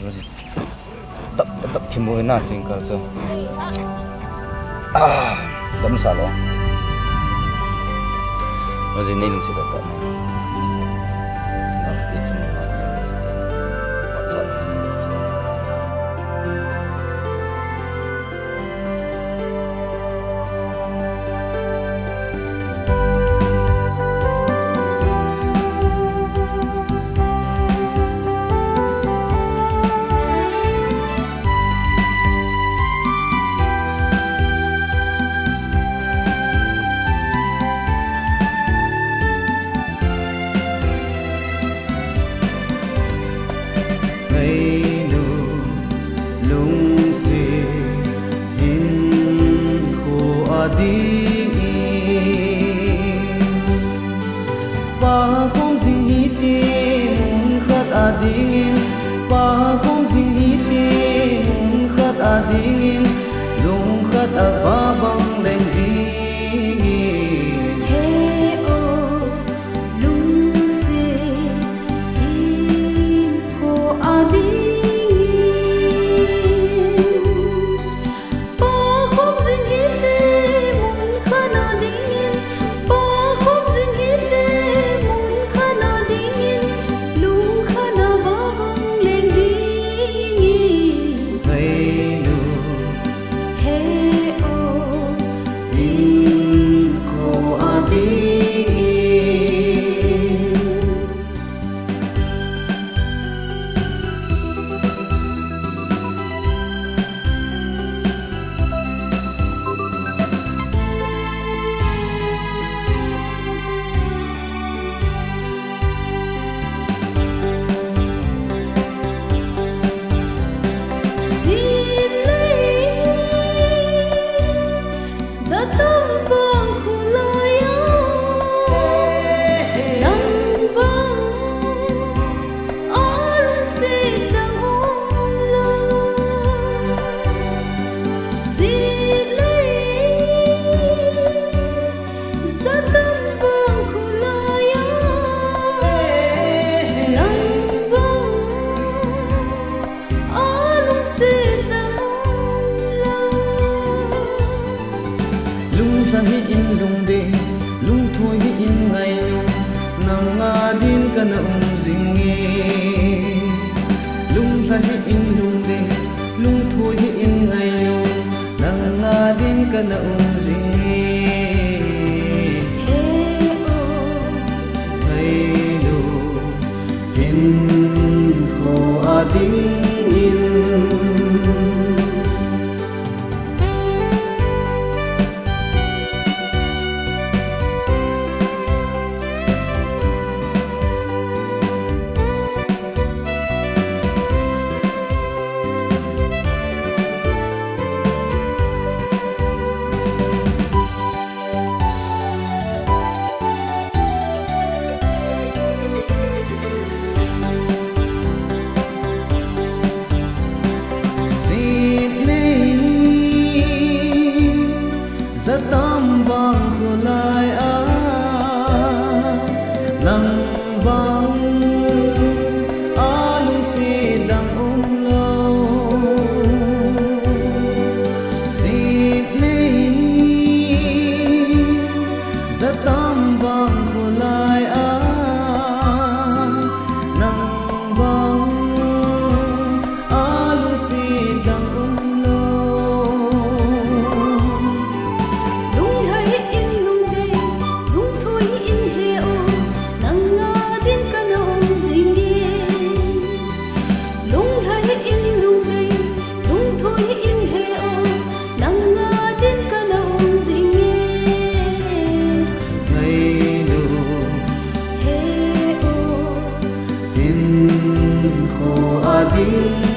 Dap thimu na tingkal chu dam sa lo rozi nei lung se da na ti chu na pa không gì ti mun khat adingin pa không gì ti mun khat adingin lung khat ava bang leng dingin he o lung se in ko adingin pa không gì ti mun khat adingin pa không gì ti hi in lung de lung thoi hi in ngai nu nang nga din kana zingi lung sa hi in lung de lung thoi hi in ngai nu nang nga din kana zingi he o ngai nu in ko adin Zatam bang khulai a nang bang alung si dang lo sit nei zatam bang khulai a nang bang alung si dang lo in ko adin